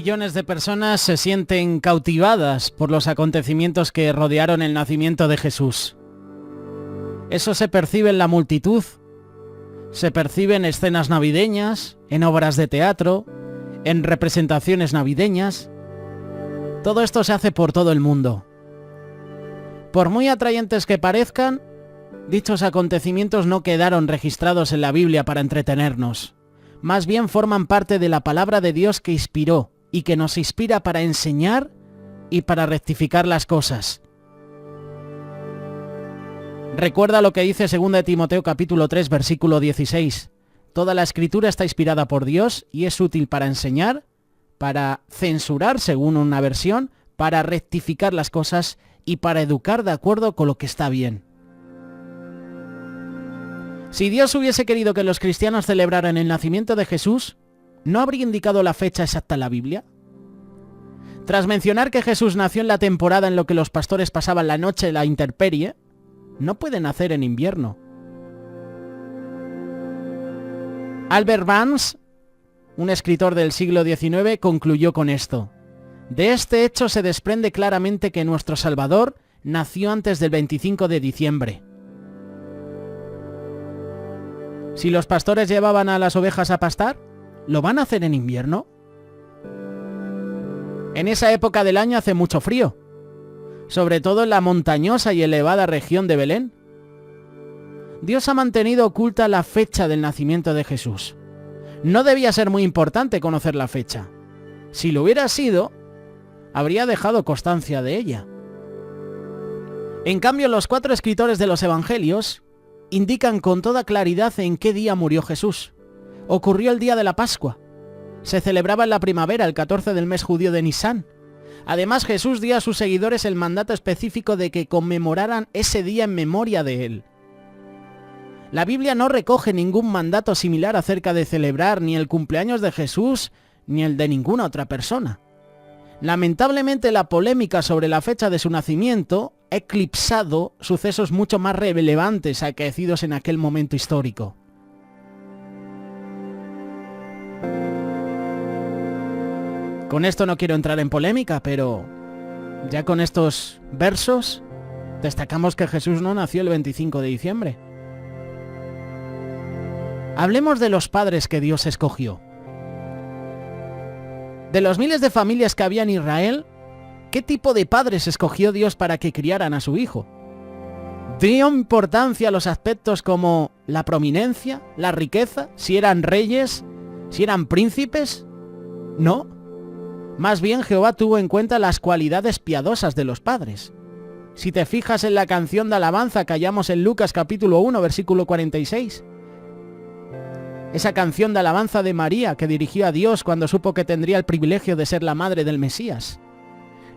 Millones de personas se sienten cautivadas por los acontecimientos que rodearon el nacimiento de Jesús. Eso se percibe en la multitud, se percibe en escenas navideñas, en obras de teatro, en representaciones navideñas. Todo esto se hace por todo el mundo. Por muy atrayentes que parezcan, dichos acontecimientos no quedaron registrados en la Biblia para entretenernos. Más bien forman parte de la palabra de Dios que inspiró y que nos inspira para enseñar y para rectificar las cosas. Recuerda lo que dice 2 de Timoteo capítulo 3 versículo 16. Toda la escritura está inspirada por Dios y es útil para enseñar, para censurar según una versión, para rectificar las cosas y para educar de acuerdo con lo que está bien. Si Dios hubiese querido que los cristianos celebraran el nacimiento de Jesús, ¿no habría indicado la fecha exacta en la Biblia? Tras mencionar que Jesús nació en la temporada en la que los pastores pasaban la noche en la intemperie, no puede nacer en invierno. Albert Vance, un escritor del siglo XIX, concluyó con esto. De este hecho se desprende claramente que nuestro Salvador nació antes del 25 de diciembre. Si los pastores llevaban a las ovejas a pastar, ¿lo van a hacer en invierno? En esa época del año hace mucho frío, sobre todo en la montañosa y elevada región de Belén. Dios ha mantenido oculta la fecha del nacimiento de Jesús. No debía ser muy importante conocer la fecha. Si lo hubiera sido, habría dejado constancia de ella. En cambio, los 4 escritores de los Evangelios indican con toda claridad en qué día murió Jesús. Ocurrió el día de la Pascua. Se celebraba en la primavera, el 14 del mes judío de Nisán. Además, Jesús dio a sus seguidores el mandato específico de que conmemoraran ese día en memoria de él. La Biblia no recoge ningún mandato similar acerca de celebrar ni el cumpleaños de Jesús ni el de ninguna otra persona. Lamentablemente, la polémica sobre la fecha de su nacimiento ha eclipsado sucesos mucho más relevantes acaecidos en aquel momento histórico. Con esto no quiero entrar en polémica, pero ya con estos versos destacamos que Jesús no nació el 25 de diciembre. Hablemos de los padres que Dios escogió. De los miles de familias que había en Israel, ¿qué tipo de padres escogió Dios para que criaran a su hijo? ¿Dio importancia a los aspectos como la prominencia, la riqueza, si eran reyes, si eran príncipes? No. Más bien Jehová tuvo en cuenta las cualidades piadosas de los padres. Si te fijas en la canción de alabanza que hallamos en Lucas capítulo 1, versículo 46, esa canción de alabanza de María que dirigió a Dios cuando supo que tendría el privilegio de ser la madre del Mesías.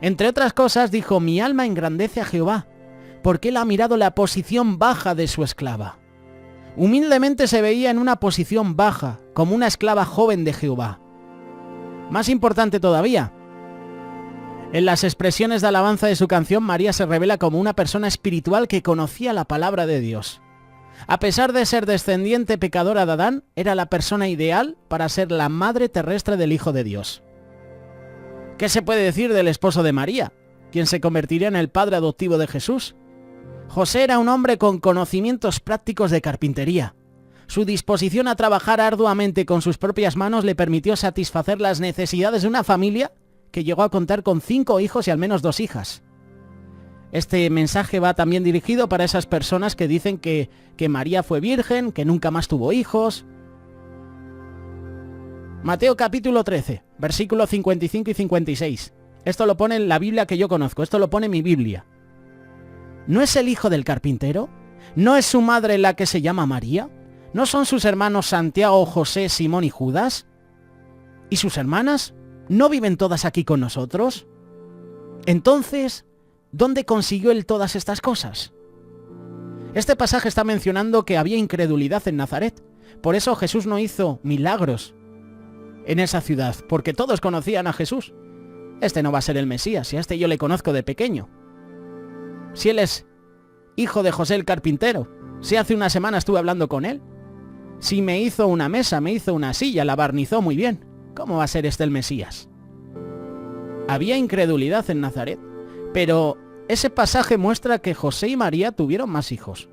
Entre otras cosas dijo, mi alma engrandece a Jehová, porque él ha mirado la posición baja de su esclava. Humildemente se veía en una posición baja, como una esclava joven de Jehová. Más importante todavía, en las expresiones de alabanza de su canción, María se revela como una persona espiritual que conocía la palabra de Dios. A pesar de ser descendiente pecadora de Adán, era la persona ideal para ser la madre terrestre del Hijo de Dios. ¿Qué se puede decir del esposo de María, quien se convertiría en el padre adoptivo de Jesús? José era un hombre con conocimientos prácticos de carpintería. Su disposición a trabajar arduamente con sus propias manos le permitió satisfacer las necesidades de una familia que llegó a contar con 5 hijos y al menos 2 hijas. Este mensaje va también dirigido para esas personas que dicen que María fue virgen, que nunca más tuvo hijos. Mateo capítulo 13, versículos 55 y 56. Esto lo pone en la Biblia que yo conozco, esto lo pone en mi Biblia. ¿No es el hijo del carpintero? ¿No es su madre la que se llama María? ¿No son sus hermanos Santiago, José, Simón y Judas? ¿Y sus hermanas? ¿No viven todas aquí con nosotros? Entonces, ¿dónde consiguió él todas estas cosas? Este pasaje está mencionando que había incredulidad en Nazaret. Por eso Jesús no hizo milagros en esa ciudad, porque todos conocían a Jesús. Este no va a ser el Mesías, y a este yo le conozco de pequeño. Si él es hijo de José el carpintero, si hace una semana estuve hablando con él, si me hizo una mesa, me hizo una silla, la barnizó muy bien, ¿cómo va a ser este el Mesías? Había incredulidad en Nazaret, pero ese pasaje muestra que José y María tuvieron más hijos.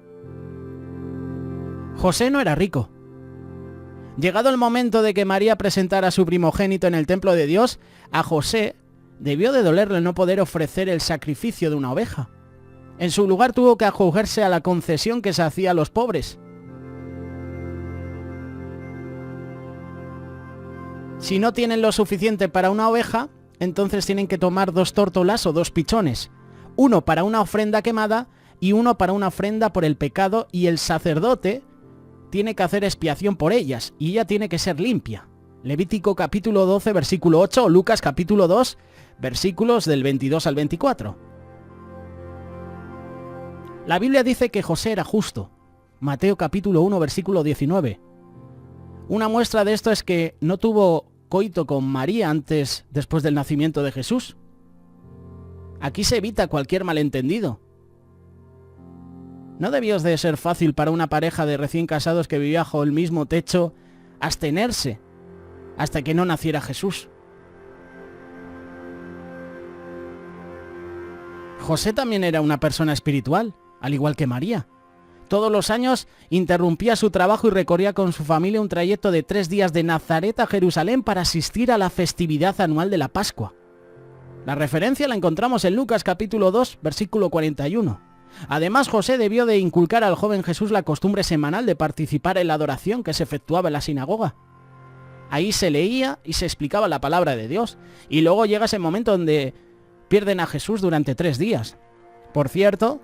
José no era rico. Llegado el momento de que María presentara a su primogénito en el templo de Dios, a José debió de dolerle no poder ofrecer el sacrificio de una oveja. En su lugar tuvo que acogerse a la concesión que se hacía a los pobres. Si no tienen lo suficiente para una oveja, entonces tienen que tomar 2 tórtolas o 2 pichones, uno para una ofrenda quemada y uno para una ofrenda por el pecado, y el sacerdote tiene que hacer expiación por ellas, y ella tiene que ser limpia. Levítico capítulo 12, versículo 8, o Lucas capítulo 2, versículos del 22 al 24. La Biblia dice que José era justo. Mateo capítulo 1, versículo 19. Una muestra de esto es que no tuvo coito con María después del nacimiento de Jesús. Aquí se evita cualquier malentendido. ¿No debió de ser fácil para una pareja de recién casados que vivía bajo el mismo techo abstenerse hasta que no naciera Jesús? José también era una persona espiritual, al igual que María. Todos los años interrumpía su trabajo y recorría con su familia un trayecto de 3 días de Nazaret a Jerusalén para asistir a la festividad anual de la Pascua. La referencia la encontramos en Lucas capítulo 2, versículo 41. Además, José debió de inculcar al joven Jesús la costumbre semanal de participar en la adoración que se efectuaba en la sinagoga. Ahí se leía y se explicaba la palabra de Dios, y luego llega ese momento donde pierden a Jesús durante 3 días. Por cierto,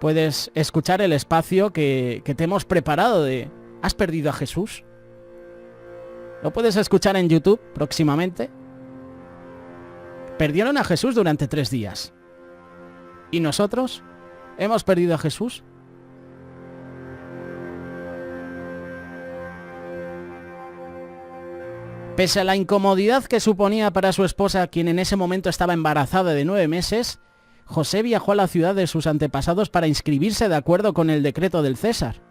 puedes escuchar el espacio que te hemos preparado de ¿Has perdido a Jesús? Lo puedes escuchar en YouTube próximamente. Perdieron a Jesús durante 3 días. ¿Y nosotros? ¿Hemos perdido a Jesús? Pese a la incomodidad que suponía para su esposa, quien en ese momento estaba embarazada de 9 meses, José viajó a la ciudad de sus antepasados para inscribirse de acuerdo con el decreto del César.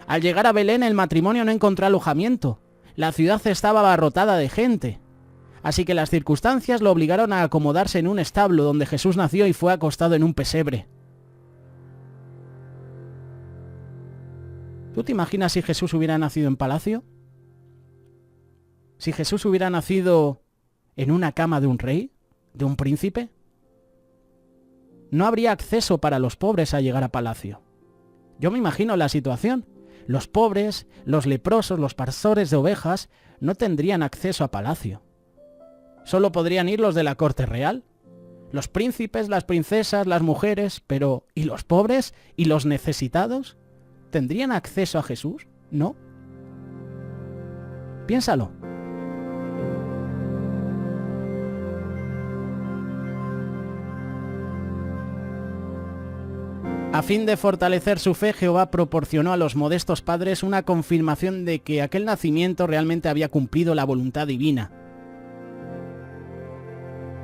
Al llegar a Belén, el matrimonio no encontró alojamiento. La ciudad estaba abarrotada de gente. Así que las circunstancias lo obligaron a acomodarse en un establo donde Jesús nació y fue acostado en un pesebre. ¿Tú te imaginas si Jesús hubiera nacido en palacio? ¿Si Jesús hubiera nacido en una cama de un rey, de un príncipe? No habría acceso para los pobres a llegar a palacio. Yo me imagino la situación. Los pobres, los leprosos, los pastores de ovejas no tendrían acceso a palacio. Solo podrían ir los de la corte real. Los príncipes, las princesas, las mujeres, pero ¿y los pobres? ¿Y los necesitados? ¿Tendrían acceso a Jesús? ¿No? Piénsalo. A fin de fortalecer su fe, Jehová proporcionó a los modestos padres una confirmación de que aquel nacimiento realmente había cumplido la voluntad divina.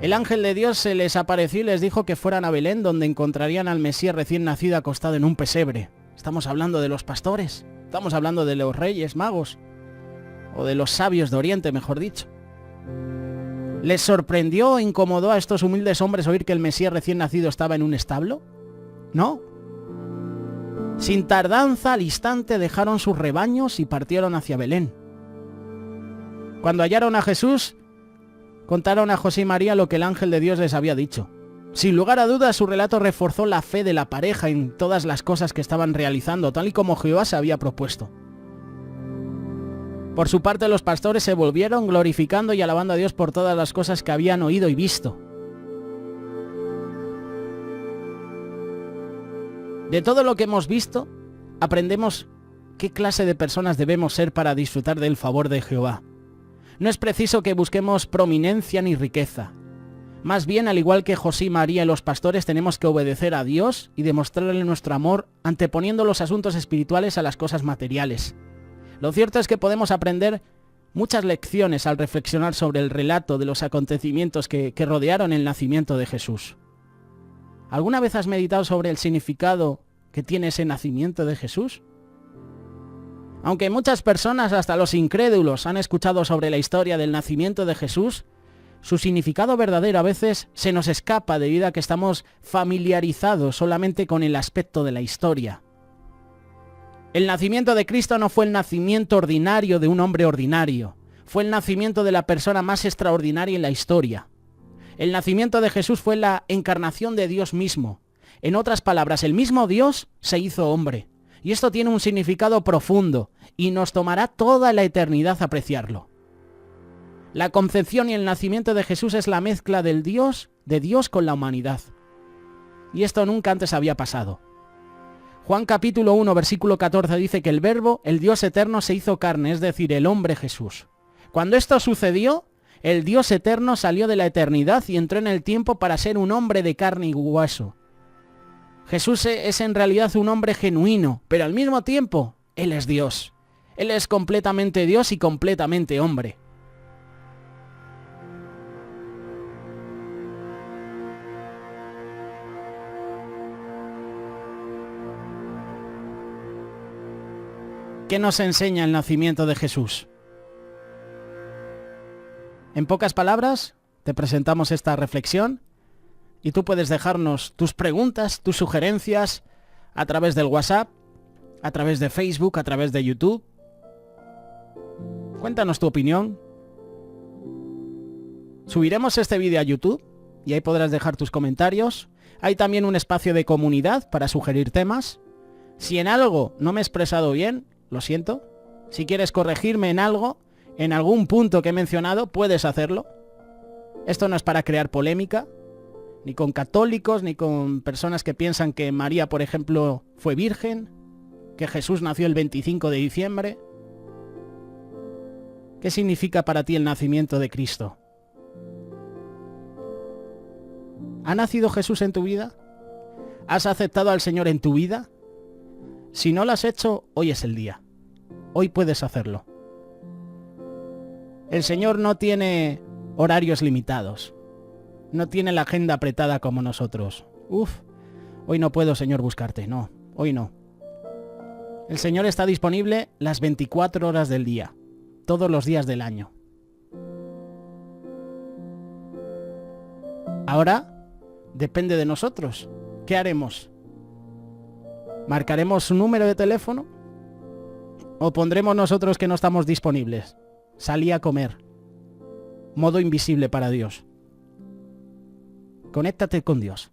El ángel de Dios se les apareció y les dijo que fueran a Belén, donde encontrarían al Mesías recién nacido acostado en un pesebre. Estamos hablando de los pastores, estamos hablando de los reyes magos, o de los sabios de Oriente, mejor dicho. ¿Les sorprendió o incomodó a estos humildes hombres oír que el Mesías recién nacido estaba en un establo? No. Sin tardanza, al instante dejaron sus rebaños y partieron hacia Belén. Cuando hallaron a Jesús, contaron a José y María lo que el ángel de Dios les había dicho. Sin lugar a dudas, su relato reforzó la fe de la pareja en todas las cosas que estaban realizando, tal y como Jehová se había propuesto. Por su parte, los pastores se volvieron glorificando y alabando a Dios por todas las cosas que habían oído y visto. De todo lo que hemos visto, aprendemos qué clase de personas debemos ser para disfrutar del favor de Jehová. No es preciso que busquemos prominencia ni riqueza. Más bien, al igual que José y María y los pastores, tenemos que obedecer a Dios y demostrarle nuestro amor anteponiendo los asuntos espirituales a las cosas materiales. Lo cierto es que podemos aprender muchas lecciones al reflexionar sobre el relato de los acontecimientos que rodearon el nacimiento de Jesús. ¿Alguna vez has meditado sobre el significado que tiene ese nacimiento de Jesús? Aunque muchas personas, hasta los incrédulos, han escuchado sobre la historia del nacimiento de Jesús, Su significado verdadero a veces se nos escapa debido a que estamos familiarizados solamente con el aspecto de la historia. El nacimiento de Cristo no fue el nacimiento ordinario de un hombre ordinario, fue el nacimiento de la persona más extraordinaria en la historia. El nacimiento de Jesús fue la encarnación de Dios mismo. En otras palabras, el mismo Dios se hizo hombre. Y esto tiene un significado profundo y nos tomará toda la eternidad apreciarlo. La concepción y el nacimiento de Jesús es la mezcla de Dios con la humanidad. Y esto nunca antes había pasado. Juan capítulo 1, versículo 14 dice que el Verbo, el Dios eterno, se hizo carne, es decir, el hombre Jesús. Cuando esto sucedió, el Dios eterno salió de la eternidad y entró en el tiempo para ser un hombre de carne y hueso. Jesús es en realidad un hombre genuino, pero al mismo tiempo, Él es Dios. Él es completamente Dios y completamente hombre. ¿Qué nos enseña el nacimiento de Jesús? En pocas palabras, te presentamos esta reflexión y tú puedes dejarnos tus preguntas, tus sugerencias a través del WhatsApp, a través de Facebook, a través de YouTube. Cuéntanos tu opinión. Subiremos este vídeo a YouTube y ahí podrás dejar tus comentarios. Hay también un espacio de comunidad para sugerir temas. Si en algo no me he expresado bien, lo siento. Si quieres corregirme en algo, en algún punto que he mencionado, puedes hacerlo. Esto no es para crear polémica, ni con católicos, ni con personas que piensan que María, por ejemplo, fue virgen, que Jesús nació el 25 de diciembre. ¿Qué significa para ti el nacimiento de Cristo? ¿Ha nacido Jesús en tu vida? ¿Has aceptado al Señor en tu vida? Si no lo has hecho, hoy es el día. Hoy puedes hacerlo. El Señor no tiene horarios limitados. No tiene la agenda apretada como nosotros. Hoy no puedo, Señor, buscarte. No, hoy no. El Señor está disponible las 24 horas del día, todos los días del año. Ahora depende de nosotros. ¿Qué haremos? ¿Marcaremos su número de teléfono? ¿O pondremos nosotros que no estamos disponibles? Salí a comer. Modo invisible para Dios. Conéctate con Dios.